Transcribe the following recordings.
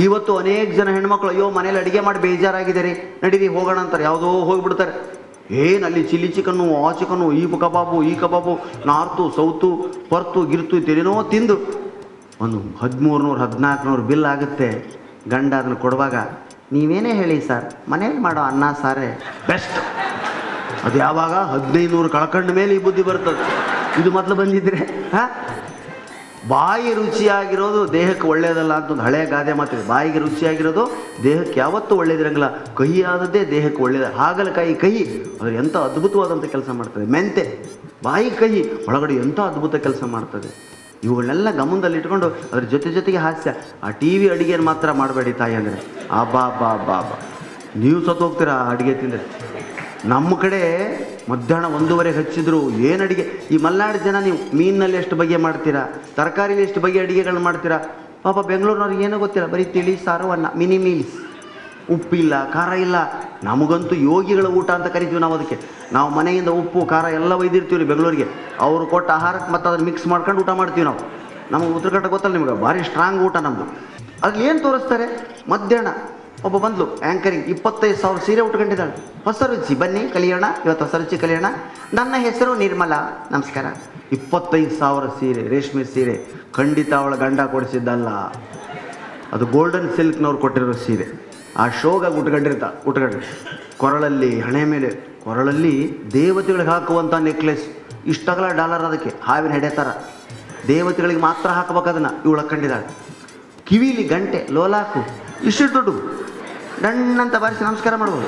ಇವತ್ತು ಅನೇಕ ಜನ ಹೆಣ್ಮಕ್ಳು ಅಯ್ಯೋ ಮನೇಲಿ ಅಡುಗೆ ಮಾಡಿ ಬೇಜಾರಾಗಿದ್ದಾರೆ ನಡೀರಿ ಹೋಗೋಣ ಅಂತಾರೆ, ಯಾವುದೋ ಹೋಗಿಬಿಡ್ತಾರೆ. ಏನಲ್ಲಿ ಚಿಲ್ಲಿ ಚಿಕನ್ನು, ಆ ಚಿಕನ್ನು, ಈ ಕಬಾಬು, ಈ ಕಬಾಬು, ನಾರ್ತು ಸೌತು ಪರ್ತು ಗಿರ್ತು ಇತ್ತೇನೋ ತಿಂದು ಒಂದು 1300 1400 ಬಿಲ್ ಆಗುತ್ತೆ. ಗಂಡ ಅದನ್ನು ಕೊಡುವಾಗ ನೀವೇನೇ ಹೇಳಿ ಸರ್, ಮನೇಲಿ ಮಾಡೋ ಅನ್ನ ಸಾರೇ ಬೆಸ್ಟ್. ಅದು ಯಾವಾಗ 1500 ಕಳ್ಕೊಂಡ ಮೇಲೆ ಈ ಬುದ್ಧಿ ಬರ್ತದೆ. ಇದು ಮೊದಲು ಬಂದಿದ್ರೆ ಬಾಯಿ ರುಚಿಯಾಗಿರೋದು ದೇಹಕ್ಕೆ ಒಳ್ಳೆಯದಲ್ಲ ಅಂತ ಒಂದು ಹಳೆಯ ಗಾದೆ ಮಾತಿದೆ. ಬಾಯಿಗೆ ರುಚಿಯಾಗಿರೋದು ದೇಹಕ್ಕೆ ಯಾವತ್ತೂ ಒಳ್ಳೇದಿರಂಗಿಲ್ಲ. ಕಹಿ ಆದದ್ದೇ ದೇಹಕ್ಕೆ ಒಳ್ಳೆಯದು. ಹಾಗಲಕಾಯಿ ಕಹಿ ಅದ್ರ ಎಂಥ ಅದ್ಭುತವಾದಂಥ ಕೆಲಸ ಮಾಡ್ತದೆ. ಮೆಂತೆ ಬಾಯಿ ಕಹಿ ಒಳಗಡೆ ಎಂಥ ಅದ್ಭುತ ಕೆಲಸ ಮಾಡ್ತದೆ. ಇವುಗಳನ್ನೆಲ್ಲ ಗಮನದಲ್ಲಿ ಇಟ್ಕೊಂಡು ಅದ್ರ ಜೊತೆಗೆ ಹಾಸ್ಯ. ಆ ಟಿ ವಿ ಅಡುಗೆಯನ್ನು ಮಾತ್ರ ಮಾಡಬೇಡಿ ತಾಯಿ ಅಂದರೆ ಬಾ ನೀವು ಸತ್ತು ಹೋಗ್ತೀರಾ ಅಡುಗೆ ತಿಂದರೆ. ನಮ್ಮ ಕಡೆ ಮಧ್ಯಾಹ್ನ 1:30 ಹಚ್ಚಿದ್ರು ಏನು ಅಡುಗೆ. ಈ ಮಲೆನಾಡು ಜನ ನೀವು ಮೀನಿನಲ್ಲಿ ಎಷ್ಟು ಬಗೆ ಮಾಡ್ತೀರಾ, ತರಕಾರಿಲಿ ಎಷ್ಟು ಬಗೆ ಅಡುಗೆಗಳನ್ನ ಮಾಡ್ತೀರಾ. ಪಾಪ ಬೆಂಗಳೂರಿನವ್ರಿಗೆ ಏನೋ ಗೊತ್ತಿಲ್ಲ, ಬರೀ ತಿಳಿ ಸಾರು ಅನ್ನ, ಮಿನಿ ಮೀಲ್ಸ್, ಉಪ್ಪಿಲ್ಲ ಖಾರ ಇಲ್ಲ. ನಮಗಂತೂ ಯೋಗಿಗಳ ಊಟ ಅಂತ ಕರಿತೀವಿ ನಾವು ಅದಕ್ಕೆ. ನಾವು ಮನೆಯಿಂದ ಉಪ್ಪು ಖಾರ ಎಲ್ಲ ಒಯ್ದಿರ್ತೀವಿ ರೀ ಬೆಂಗಳೂರಿಗೆ. ಅವರು ಕೊಟ್ಟ ಆಹಾರಕ್ಕೆ ಮತ್ತು ಅದನ್ನು ಮಿಕ್ಸ್ ಮಾಡ್ಕೊಂಡು ಊಟ ಮಾಡ್ತೀವಿ ನಾವು. ನಮಗೆ ಉತ್ತರ ಕನ್ನಡ ಗೊತ್ತಲ್ಲ ನಿಮಗೆ, ಭಾರಿ ಸ್ಟ್ರಾಂಗ್ ಊಟ ನಮ್ಮದು. ಅದ್ರಲ್ಲಿ ಏನು ತೋರಿಸ್ತಾರೆ, ಮಧ್ಯಾಹ್ನ ಒಬ್ಬ ಬಂದ್ಲು ಆ್ಯಂಕರಿಂಗ್, 25,000 ಸೀರೆ ಉಟ್ಕೊಂಡಿದ್ದಾಳೆ. ಹೊಸ ರುಚಿ ಬನ್ನಿ ಕಲಿಯೋಣ, ಇವತ್ತು ಹೊಸ ರುಚಿ ಕಲಿಯೋಣ. ನನ್ನ ಹೆಸರು ನಿರ್ಮಲಾ, ನಮಸ್ಕಾರ. 25,000 ಸೀರೆ, ರೇಷ್ಮೆ ಸೀರೆ. ಖಂಡಿತ ಅವಳ ಗಂಡ ಕೊಡಿಸಿದ್ದಲ್ಲ, ಅದು ಗೋಲ್ಡನ್ ಸಿಲ್ಕ್ನವ್ರು ಕೊಟ್ಟಿರೋ ಸೀರೆ. ಆ ಶೋಗಾಗಿ ಉಟ್ಕೊಂಡ್ರಿ ಕೊರಳಲ್ಲಿ, ಹಣೆ ಮೇಲೆ ಕೊರಳಲ್ಲಿ ದೇವತೆಗಳಿಗೆ ಹಾಕುವಂಥ ನೆಕ್ಲೆಸ್. ಇಷ್ಟಾಗಲ್ಲ $, ಅದಕ್ಕೆ ಹಾವಿನ ಹೆಡೆ ಥರ. ದೇವತೆಗಳಿಗೆ ಮಾತ್ರ ಹಾಕಬೇಕು ಅದನ್ನು. ಇವಳು ಹಾಕೊಂಡಿದ್ದಾಳೆ. ಕಿವಿಲಿ ಗಂಟೆ, ಲೋಲಾಕು ಇಷ್ಟು ದೊಡ್ಡ ಡಣ್ಣಂತ ಬಾರಿಸಿ ನಮಸ್ಕಾರ ಮಾಡ್ಬೋದು.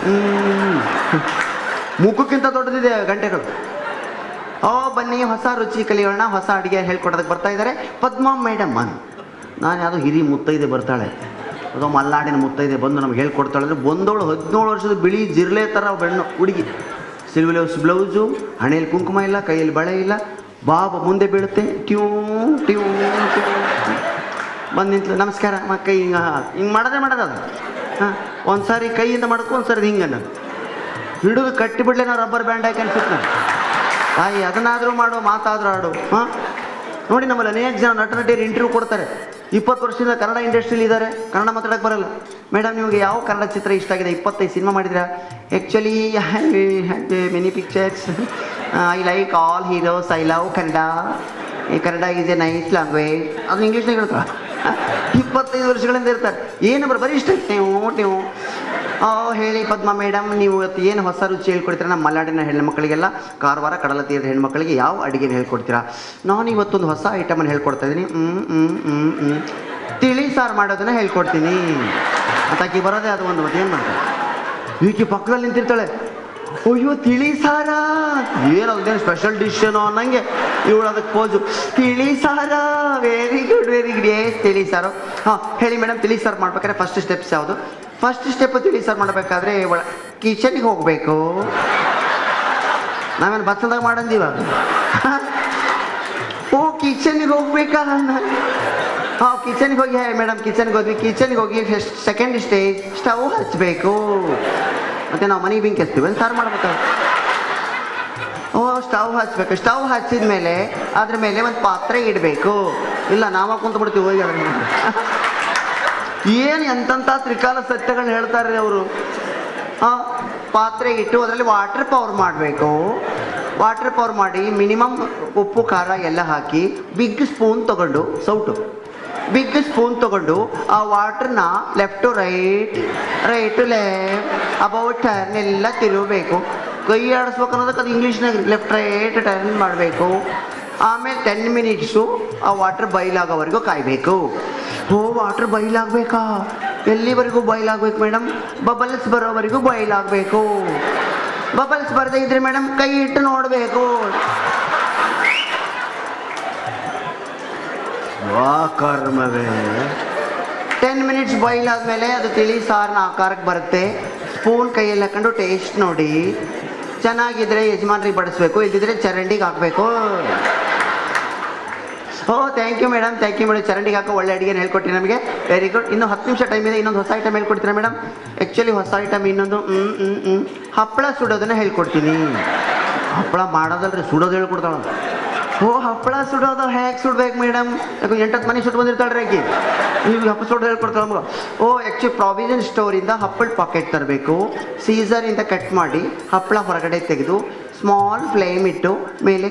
ಮುಖಕ್ಕಿಂತ ದೊಡ್ಡದಿದೆ ಗಂಟೆಗಳು. ಬನ್ನಿ ಹೊಸ ರುಚಿ ಕಲಿಯೋಣ, ಹೊಸ ಅಡುಗೆ ಹೇಳ್ಕೊಡೋದಕ್ಕೆ ಬರ್ತಾ ಇದ್ದಾರೆ ಪದ್ಮಾ ಮೇಡಮ್. ನಾನು ಯಾವುದೋ ಹಿರಿ ಮುತ್ತೈದೆ ಬರ್ತಾಳೆ, ಅದೋ ಮಲ್ನಾಡಿನ ಮುತ್ತೈದೆ ಬಂದು ನಮ್ಗೆ ಹೇಳ್ಕೊಡ್ತಾಳೆ. ಅಂದರೆ ಬಂದವಳು 17 ವರ್ಷದ ಬಿಳಿ ಜಿರ್ಲೆ ಥರ ಬೆಣ್ಣು ಹುಡುಗಿ, ಸಿಲ್ವಿಲೋಸ್ ಬ್ಲೌಸು, ಹಣೆಯಲ್ಲಿ ಕುಂಕುಮ ಇಲ್ಲ, ಕೈಯಲ್ಲಿ ಬಳೆ ಇಲ್ಲ. ಬಾಬಾ ಮುಂದೆ ಬೀಳುತ್ತೆ, ಟ್ಯೂ ಟ್ಯೂ ಬಂದು ನಿಂತಲು. ನಮಸ್ಕಾರ ಕೈ ಹಿಂಗೆ ಮಾಡೋದು ಅದು. ಒಂದು ಸಾರಿ ಕೈಯಿಂದ ಮಾಡ್ಕೊ, ಒಂದು ಸಾರಿ ಹಿಂಗೆ ನಾನು ಹಿಡಿದು ಕಟ್ಟಿಬಿಡ್ಲೆ ನಾವು ರಬ್ಬರ್ ಬ್ಯಾಂಡ್ ಹಾಕಿ ಅನ್ಸುತ್ತೆ ನಾನು. ತಾಯಿ ಅದನ್ನಾದರೂ ಮಾಡು, ಮಾತಾದರೂ ಆಡು. ನೋಡಿ ನಮ್ಮಲ್ಲಿ ಅನೇಕ ಜನ ನಟನಟಿಯರು ಇಂಟರ್ವ್ಯೂ ಕೊಡ್ತಾರೆ. 20 ವರ್ಷದಿಂದ ಕನ್ನಡ ಇಂಡಸ್ಟ್ರಿಲಿ ಇದ್ದಾರೆ, ಕನ್ನಡ ಮಾತಾಡೋಕ್ಕೆ ಬರಲ್ಲ. ಮೇಡಮ್ ನಿಮಗೆ ಯಾವ ಕನ್ನಡ ಚಿತ್ರ ಇಷ್ಟ ಆಗಿದೆ? 25 ಸಿನಿಮಾ ಮಾಡಿದ್ದೀರಾ? Actually many pictures. I like all heroes, I love Kannada. ಈ Kannada is a nice language. ಅದನ್ನ ಇಂಗ್ಲೀಷ್ನಾಗ ಹೇಳ್ತಾರೆ. 25 ವರ್ಷಗಳಿಂದ ಇರ್ತಾರೆ. ಏನು ಬರೀ ಇಷ್ಟ ನೀವು ಹೇಳಿ ಪದ್ಮಾ ಮೇಡಮ್, ನೀವು ಇವತ್ತು ಏನು ಹೊಸ ರುಚಿ ಹೇಳ್ಕೊಡ್ತೀರಾ ನಮ್ಮ ಮಲೆನಾಡಿನ ಹೆಣ್ಮಕ್ಳಿಗೆಲ್ಲ, ಕಾರವಾರ ಕಡಲ ತೀರದ ಹೆಣ್ಮಕ್ಳಿಗೆ ಯಾವ ಅಡುಗೆನ ಹೇಳ್ಕೊಡ್ತೀರಾ? ನಾನು ಇವತ್ತೊಂದು ಹೊಸ ಐಟಮನ್ನು ಹೇಳ್ಕೊಡ್ತಾ ಇದ್ದೀನಿ. ತಿಳಿ ಸಾರು ಮಾಡೋದನ್ನು ಹೇಳ್ಕೊಡ್ತೀನಿ ಅಂತ ಆಕಿ ಬರೋದೇ ಅದು ಒಂದು. ಮತ್ತೆ ಏನು ಮಾಡ್ತಾರೆ, ಈಕೆ ಪಕ್ಕದಲ್ಲಿ ನಿಂತಿರ್ತಾಳೆ. ಅಯ್ಯೋ ತಿಳಿ ಸಾರ, ಏನದೇನು ಸ್ಪೆಷಲ್ ಡಿಶ್ ಏನೋ ಅನ್ನಂಗೆ ಇವಳು ಅದಕ್ಕೆ ಪೋಜು. ತಿಳಿ ಸಾರ, ವೆರಿ ಗುಡ್ ಏಸ್ ತಿಳಿ ಸಾರು. ಹೇಳಿ ಮೇಡಮ್, ತಿಳಿ ಸಾರು ಮಾಡ್ಬೇಕಾದ್ರೆ ಫಸ್ಟ್ ಸ್ಟೆಪ್ಸ್ ಯಾವುದು? ಫಸ್ಟ್ ಸ್ಟೆಪ್ಪು ತಿಳಿ ಸಾರು ಮಾಡಬೇಕಾದ್ರೆ ಕಿಚನ್ಗೆ ಹೋಗಬೇಕು. ನಾವೇನು ಬಸ್ಸದಾಗ ಮಾಡಂದೀವ? ಕಿಚನ್ಗೆ ಹೋಗ್ಬೇಕಾ? ಕಿಚನ್ಗೆ ಹೋಗಿ ಮೇಡಮ್ ಕಿಚನ್ಗೆ ಹೋದ್ವಿ. ಕಿಚನ್ಗೆ ಹೋಗಿ ಸೆಕೆಂಡ್ ಸ್ಟೇಜ್ ಸ್ಟವ್ ಹಚ್ಚಬೇಕು. ಮತ್ತು ನಾವು ಮನೆಗೆ ಬೆಂಕಿ ಹಚ್ತೀವಿ, ಸಾರು ಮಾಡ್ಬೇಕಾದ್ರೆ ಸ್ಟವ್ ಹಚ್ಬೇಕು. ಸ್ಟವ್ ಹಚ್ಚಿದ ಮೇಲೆ ಅದ್ರ ಮೇಲೆ ಒಂದು ಪಾತ್ರೆ ಇಡಬೇಕು. ಇಲ್ಲ ನಾವ ಕುಂತು ಬಿಡ್ತೀವಿ ಹೋಗಿ ಅದ್ರ ಮೇಲೆ. ಏನು ಎಂತೆಂಥ ತ್ರಿಕಾಲ ಸತ್ಯಗಳನ್ನ ಹೇಳ್ತಾರೆ ಅವರು. ಪಾತ್ರೆ ಇಟ್ಟು ಅದರಲ್ಲಿ ವಾಟರ್ ಪವರ್ ಮಾಡಬೇಕು. ವಾಟರ್ ಪವರ್ ಮಾಡಿ ಮಿನಿಮಮ್ ಉಪ್ಪು ಖಾರ ಎಲ್ಲ ಹಾಕಿ ಬಿಗ್ ಸ್ಪೂನ್ ತೊಗೊಂಡು, ಸೌಟು ಬಿಗ್ ಸ್ಪೂನ್ ತೊಗೊಂಡು ಆ ವಾಟ್ರನ್ನ left to right to left about turn ಎಲ್ಲ ತಿರುಗಬೇಕು. ಕೈ ಆಡಿಸ್ಬೇಕು ಅನ್ನೋದಕ್ಕೆ ಅದು ಇಂಗ್ಲೀಷ್ನಾಗ ಲೆಫ್ಟ್ ರೈಟ್ ಟರ್ನ್ ಮಾಡಬೇಕು. ಆಮೇಲೆ 10 ಮಿನಿಟ್ಸು ಆ ವಾಟ್ರ್ ಬಾಯ್ಲಾಗೋವರೆಗೂ ಕಾಯಬೇಕು. ವಾಟ್ರ್ ಬಾಯ್ಲಾಗಬೇಕಾ? ಎಲ್ಲಿವರೆಗೂ ಬಾಯ್ಲಾಗಬೇಕು ಮೇಡಮ್? ಬಬಲ್ಸ್ ಬರೋವರೆಗೂ ಬಾಯ್ಲಾಗಬೇಕು. ಬಬಲ್ಸ್ ಬರದೇ ಇದ್ರೆ ಮೇಡಮ್ ಕೈ ಇಟ್ಟು ನೋಡಬೇಕು. ಕರ್ಮವೇ. 10 ಮಿನಿಟ್ಸ್ ಬಾಯ್ಲ್ ಆದಮೇಲೆ ಅದು ತಿಳಿ ಸಾರಿನ ಆಕಾರಕ್ಕೆ ಬರುತ್ತೆ. ಸ್ಪೂನ್ ಕೈಯಲ್ಲಿ ಹಾಕೊಂಡು ಟೇಸ್ಟ್ ನೋಡಿ. ಚೆನ್ನಾಗಿದ್ರೆ ಯಜಮಾನ್ರಿಗೆ ಬಡಿಸ್ಬೇಕು, ಇದ್ದಿದ್ರೆ ಚರಂಡಿಗೆ ಹಾಕಬೇಕು. Thank you madam, thank you madam. ಚರಂಡಿಗೆ ಹಾಕೋ ಒಳ್ಳೆ ಅಡುಗೆ ಹೇಳ್ಕೊಟ್ಟಿರಿ ನಮಗೆ, ವೆರಿ ಗುಡ್. ಇನ್ನು 10 ನಿಮಿಷ ಟೈಮ್ ಇದೆ, ಇನ್ನೊಂದು ಹೊಸ ಐಟಮ್ ಹೇಳ್ಕೊಡ್ತೀರಾ ಮೇಡಮ್? ಆ್ಯಕ್ಚುಲಿ ಹೊಸ ಐಟಮ್ ಇನ್ನೊಂದು ಹಪ್ಪಳ ಸುಡೋದನ್ನು ಹೇಳ್ಕೊಡ್ತೀನಿ. ಹಪ್ಪಳ ಮಾಡೋದಲ್ರಿ, ಸುಡೋದು ಹೇಳ್ಕೊಡ್ತಾಳ. ಓ ಹಪ್ಪಳ ಸುಡೋದು ಹೇಗೆ ಸುಡ್ಬೇಕು ಮೇಡಮ್? ಯಾಕೆ 8 ಮನೆ ಸುಟ್ಟು ಬಂದಿರ್ತಾಳ್ರಿ ಆಕಿ, ನೀವು ಹಪ್ಪಳ ಸುಡೋದು ಹೇಳ್ಕೊಡ್ತಾಳೆ ನಮ್ಗೆ. ಓ ಆ್ಯಕ್ಚುಲಿ ಪ್ರಾವಿಷನ್ ಸ್ಟೋರಿಂದ ಹಪ್ಪಳ ಪಾಕೆಟ್ ತರಬೇಕು, ಸೀಸರಿಂದ ಕಟ್ ಮಾಡಿ ಹಪ್ಪಳ ಹೊರಗಡೆ ತೆಗೆದು ಸ್ಮಾಲ್ ಫ್ಲೇಮ್ ಇಟ್ಟು ಮೇಲೆ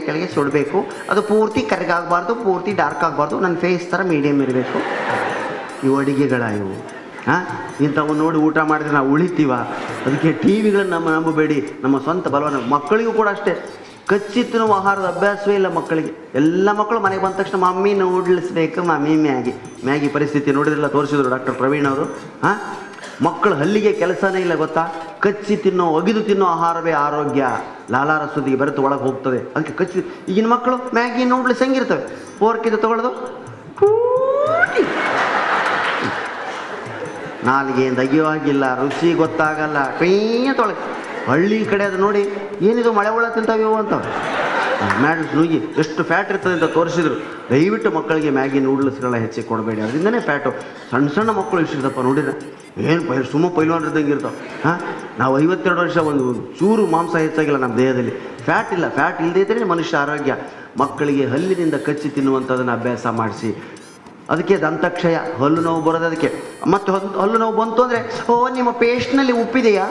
ಕೆಳಗೆ ಸುಡಬೇಕು. ಅದು ಪೂರ್ತಿ ಕರ್ಗಾಗಬಾರ್ದು, ಪೂರ್ತಿ ಡಾರ್ಕ್ ಆಗಬಾರ್ದು, ನನ್ನ ಫೇಸ್ ಥರ ಮೀಡಿಯಮ್ ಇರಬೇಕು. ಇವು ಅಡಿಗೆಗಳ ಇವು. ಹಾಂ, ಇಂಥವು ನೋಡಿ ಊಟ ಮಾಡಿದ್ರೆ ನಾವು ಉಳಿತೀವ? ಅದಕ್ಕೆ ಟಿ ವಿಗಳನ್ನ ನಂಬಬೇಡಿ. ನಮ್ಮ ಸ್ವಂತ ಬಲವನ್ನು ಮಕ್ಕಳಿಗೂ ಕೂಡ ಅಷ್ಟೇ. ಕಚ್ಚಿ ತಿನ್ನುವ ಆಹಾರದ ಅಭ್ಯಾಸವೇ ಇಲ್ಲ ಮಕ್ಕಳಿಗೆ. ಎಲ್ಲ ಮಕ್ಕಳು ಮನೆಗೆ ಬಂದ ತಕ್ಷಣ ಮಮ್ಮಿ ನೂಡ್ಲ್ಸ್ ಬೇಕು, ಮಮ್ಮಿ ಮ್ಯಾಗಿ ಪರಿಸ್ಥಿತಿ ನೋಡಿದ್ರಲ್ಲ, ತೋರಿಸಿದ್ರು ಡಾಕ್ಟರ್ ಪ್ರವೀಣ್ ಅವರು. ಹಾಂ, ಮಕ್ಕಳು ಹಲ್ಲಿಗೆ ಕೆಲಸನೇ ಇಲ್ಲ ಗೊತ್ತಾ? ಕಚ್ಚಿ ಒಗೆದು ತಿನ್ನೋ ಆಹಾರವೇ ಆರೋಗ್ಯ. ಲಾಲಾರ ಸುದ್ದಿಗೆ ಬೆರೆತು ಒಳಗೆ ಹೋಗ್ತದೆ. ಅದಕ್ಕೆ ಕಚ್ಚಿ ಈಗಿನ ಮಕ್ಕಳು ಮ್ಯಾಗಿ ನೂಡ್ಲ್ಸ್ ಹೆಂಗಿರ್ತವೆ? ಫೋರ್ಕಿದು ತಗೊಳ್ಳೋದು, ನಾಲಿಗೆಯಿಂದ ಅಗಿಯೋವಾಗಿಲ್ಲ, ರುಚಿ ಗೊತ್ತಾಗಲ್ಲ, ತೊಳಗೆ. ಹಳ್ಳಿ ಕಡೆ ಅದು ನೋಡಿ, ಏನಿದು ಮಳೆ ಹುಳ ತಿಂತಾವ್ಯವು ಅಂತ ಮ್ಯಾಡ್ಸ್ ನುಗ್ಗಿ ಎಷ್ಟು ಫ್ಯಾಟ್ ಇರ್ತದೆ ಅಂತ ತೋರಿಸಿದ್ರು. ದಯವಿಟ್ಟು ಮಕ್ಕಳಿಗೆ ಮ್ಯಾಗಿ ನೂಡಲ್ಸ್ಗಳ ಹೆಚ್ಚಿಗೆ ಕೊಡಬೇಡಿ, ಅದರಿಂದನೇ ಫ್ಯಾಟು. ಸಣ್ಣ ಮಕ್ಕಳು ಇಷ್ಟಿರ್ತಪ್ಪ ನೋಡಿದ್ರೆ ಏನು ಪೈಲ್ವಾನ್ ಇದ್ದಂಗೆ ಇರ್ತಾವೆ. ಹಾಂ, ನಾವು 52 ವರ್ಷ ಒಂದು ಚೂರು ಮಾಂಸ ಹೆಚ್ಚಾಗಿಲ್ಲ ನಮ್ಮ ದೇಹದಲ್ಲಿ. ಫ್ಯಾಟ್ ಇಲ್ಲ. ಫ್ಯಾಟ್ ಇಲ್ಲದೇ ಇದ್ದರೆ ಮನುಷ್ಯ ಆರೋಗ್ಯ. ಮಕ್ಕಳಿಗೆ ಹಲ್ಲಿನಿಂದ ಕಚ್ಚಿ ತಿನ್ನುವಂಥದ್ದನ್ನು ಅಭ್ಯಾಸ ಮಾಡಿಸಿ. ಅದಕ್ಕೆ ದಂತಕ್ಷಯ, ಹಲ್ಲು ನೋವು ಬರೋದು ಅದಕ್ಕೆ. ಮತ್ತು ಹಲ್ಲು ನೋವು ಬಂತು ಅಂದರೆ, ಓ ನಿಮ್ಮ ಪೇಸ್ಟ್ನಲ್ಲಿ ಉಪ್ಪಿದೆಯಾ?